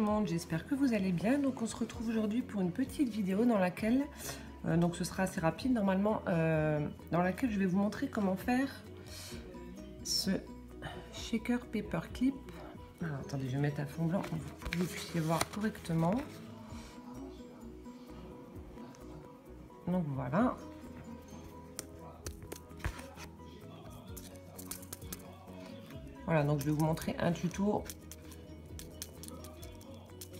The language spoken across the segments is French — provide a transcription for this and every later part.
le monde, j'espère que vous allez bien. Donc on se retrouve aujourd'hui pour une petite vidéo dans laquelle, donc ce sera assez rapide normalement, dans laquelle je vais vous montrer comment faire ce shaker paperclip. Alors attendez, je vais mettre un fond blanc pour que vous puissiez voir correctement. Donc voilà. Voilà, donc je vais vous montrer un tuto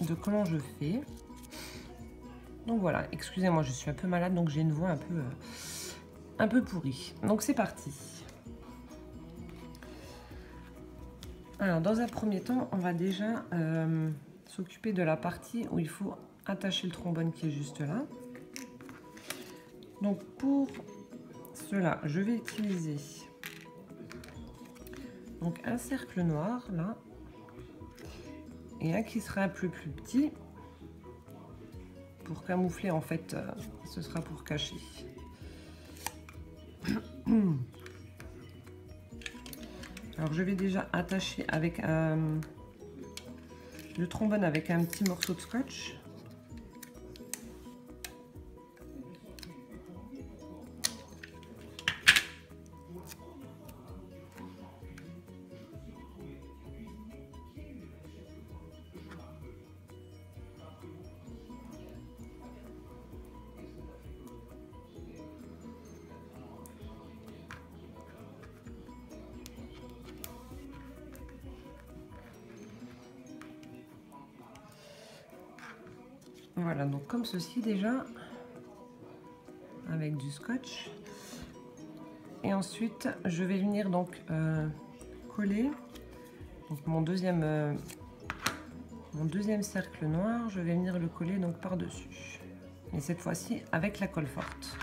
de comment je fais. Donc voilà, excusez-moi, je suis un peu malade, donc j'ai une voix un peu pourrie. Donc c'est parti. Alors dans un premier temps, on va déjà s'occuper de la partie où il faut attacher le trombone qui est juste là. Donc pour cela, je vais utiliser donc un cercle noir là et un qui sera un peu plus petit pour camoufler, en fait, ce sera pour cacher. Alors je vais déjà attacher avec le trombone avec un petit morceau de scotch. Voilà, donc comme ceci déjà, avec du scotch. Et ensuite, je vais venir donc coller donc mon deuxième cercle noir. Je vais venir le coller donc par-dessus. Et cette fois-ci avec la colle forte.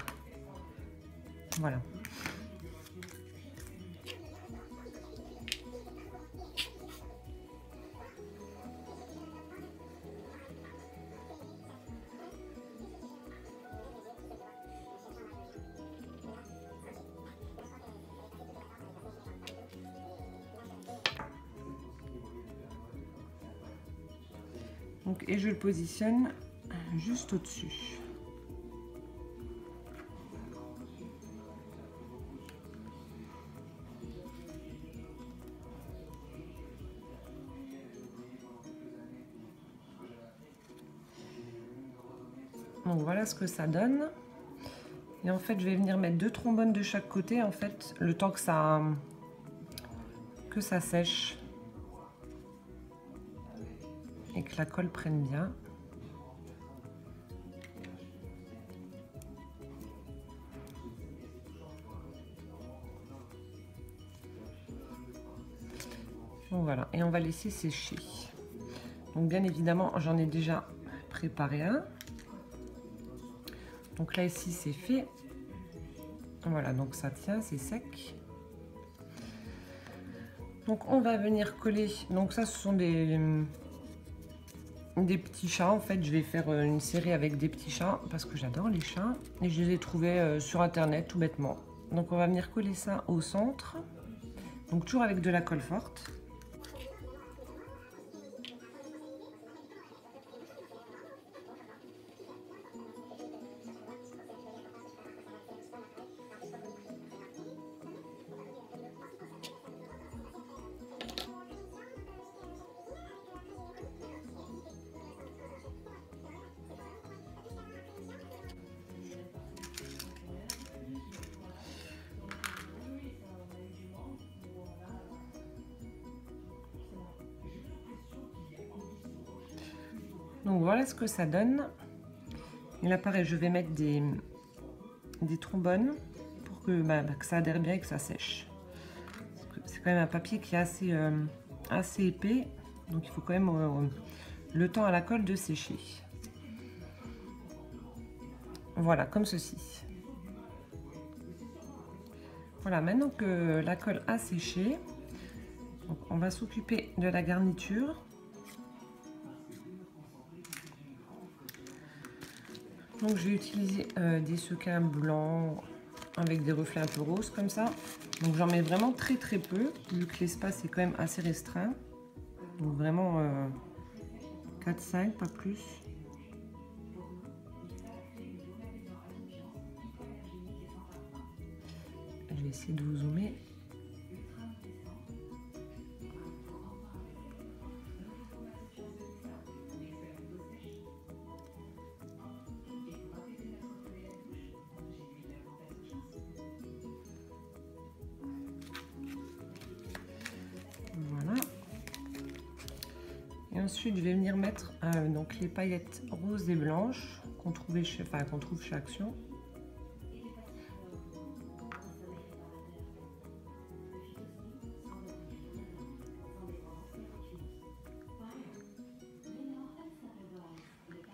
Voilà. Donc, et je le positionne juste au-dessus. Donc voilà ce que ça donne. Et en fait, je vais venir mettre 2 trombones de chaque côté, en fait, le temps que ça sèche et que la colle prenne bien. Donc voilà, et on va laisser sécher. Donc bien évidemment, j'en ai déjà préparé un. Donc là ici c'est fait. Voilà, donc ça tient, c'est sec. Donc on va venir coller. Donc ça, ce sont des petits chats. En fait, je vais faire une série avec des petits chats parce que j'adore les chats et je les ai trouvés sur internet tout bêtement. Donc on va venir coller ça au centre. Donc toujours avec de la colle forte. Donc voilà ce que ça donne. Et là pareil, je vais mettre des trombones pour que ça adhère bien et que ça sèche. C'est quand même un papier qui est assez épais, donc il faut quand même le temps à la colle de sécher. Voilà, comme ceci. Voilà, maintenant que la colle a séché, donc on va s'occuper de la garniture. Donc je vais utiliser des sequins blancs avec des reflets un peu roses comme ça. Donc j'en mets vraiment très peu, vu que l'espace est quand même assez restreint. Donc vraiment 4-5, pas plus. Je vais essayer de vous zoomer. Voilà. Et ensuite, je vais venir mettre donc les paillettes roses et blanches qu'on trouve chez Action.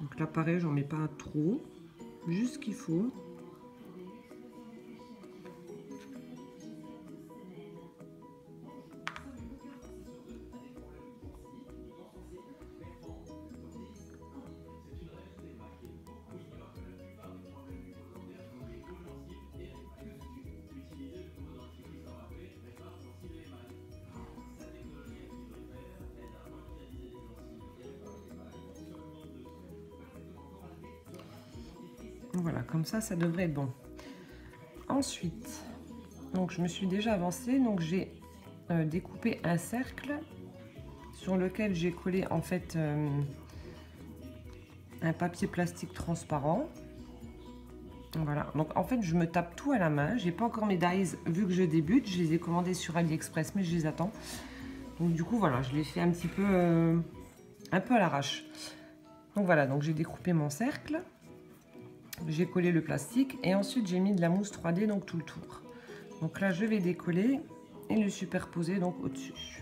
Donc là, pareil, j'en mets pas trop, juste ce qu'il faut. Voilà, comme ça devrait être bon. Ensuite, donc je me suis déjà avancée, donc j'ai découpé un cercle sur lequel j'ai collé en fait un papier plastique transparent. Voilà, donc en fait je me tape tout à la main. J'ai pas encore mes dies vu que je débute, je les ai commandés sur AliExpress mais je les attends. Donc du coup voilà, je l'ai fait un petit peu à l'arrache. Donc voilà, donc j'ai découpé mon cercle. J'ai collé le plastique et ensuite j'ai mis de la mousse 3D donc tout le tour. Donc là je vais décoller et le superposer donc au-dessus.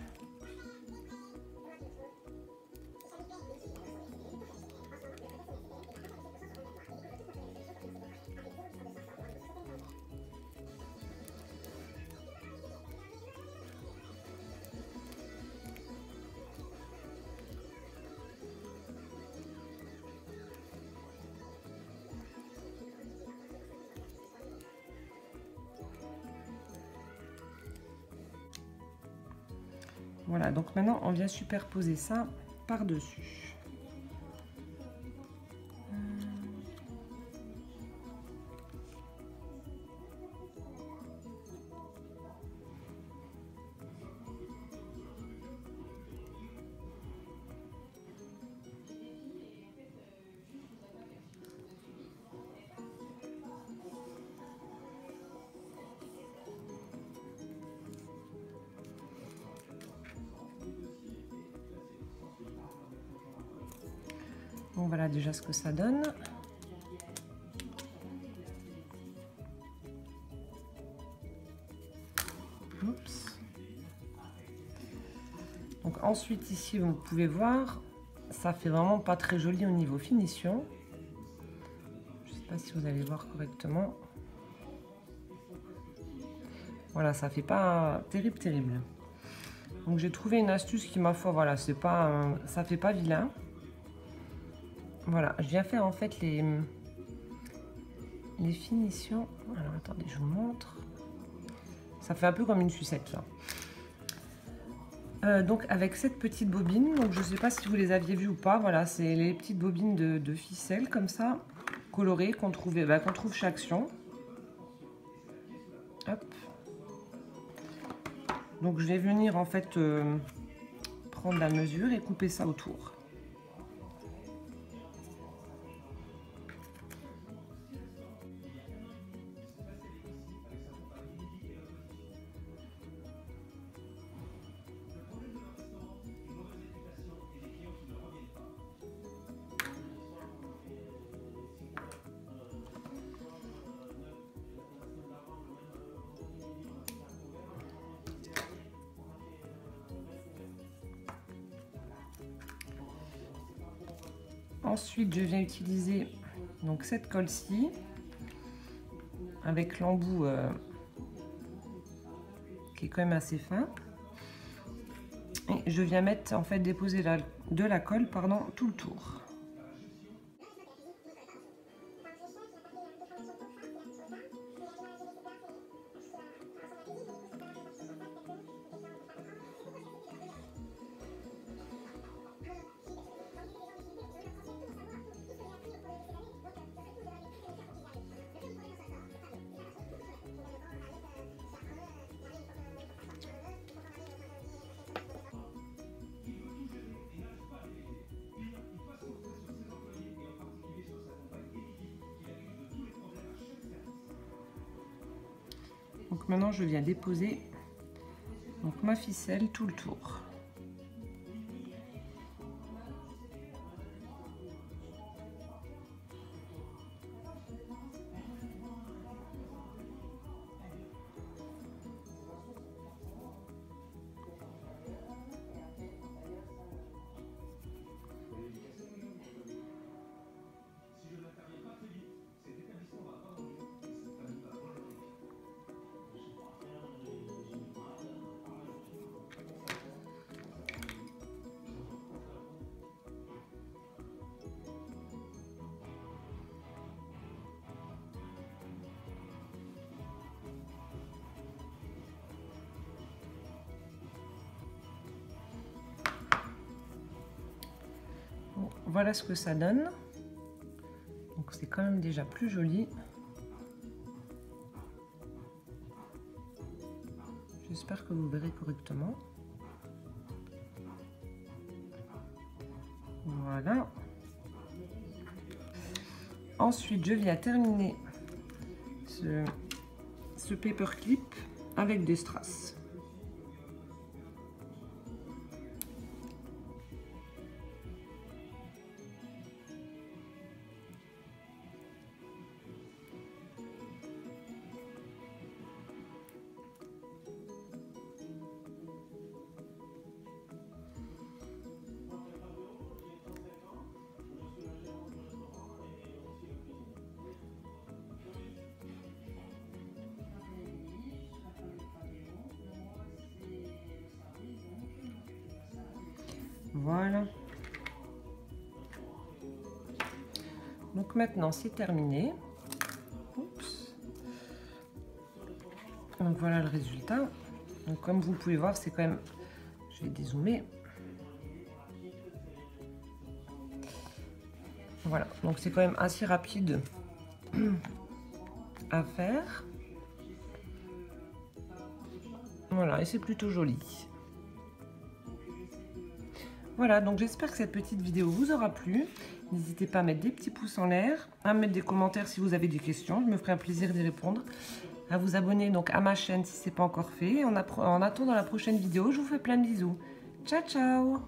Voilà, donc maintenant on vient superposer ça par-dessus. Donc voilà déjà ce que ça donne. Oups. Donc ensuite ici vous pouvez voir, ça fait vraiment pas très joli au niveau finition. Je sais pas si vous allez voir correctement. Voilà, ça fait pas terrible. Donc j'ai trouvé une astuce qui ma foi, voilà, c'est pas, ça fait pas vilain. Voilà, je viens faire en fait les finitions. Alors attendez, je vous montre. Ça fait un peu comme une sucette là. Donc avec cette petite bobine, donc je sais pas si vous les aviez vues ou pas. Voilà, c'est les petites bobines de ficelle comme ça, colorées qu'on trouve chez Action. Hop. Donc je vais venir en fait prendre la mesure et couper ça autour. Ensuite, je viens utiliser donc cette colle-ci avec l'embout qui est quand même assez fin. Et je viens mettre en fait déposer de la colle tout le tour. Donc maintenant je viens déposer donc ma ficelle tout le tour. Voilà ce que ça donne. Donc c'est quand même déjà plus joli. J'espère que vous verrez correctement. Voilà. Ensuite, je viens terminer ce paperclip avec des strass. Voilà. Donc maintenant c'est terminé. Oups. Donc voilà le résultat. Donc comme vous pouvez voir, c'est quand même... Je vais dézoomer. Voilà, donc c'est quand même assez rapide à faire. Voilà, et c'est plutôt joli. Voilà, donc j'espère que cette petite vidéo vous aura plu. N'hésitez pas à mettre des petits pouces en l'air, à mettre des commentaires si vous avez des questions. Je me ferai un plaisir d'y répondre. À vous abonner donc à ma chaîne si ce n'est pas encore fait. En attendant la prochaine vidéo, je vous fais plein de bisous. Ciao, ciao!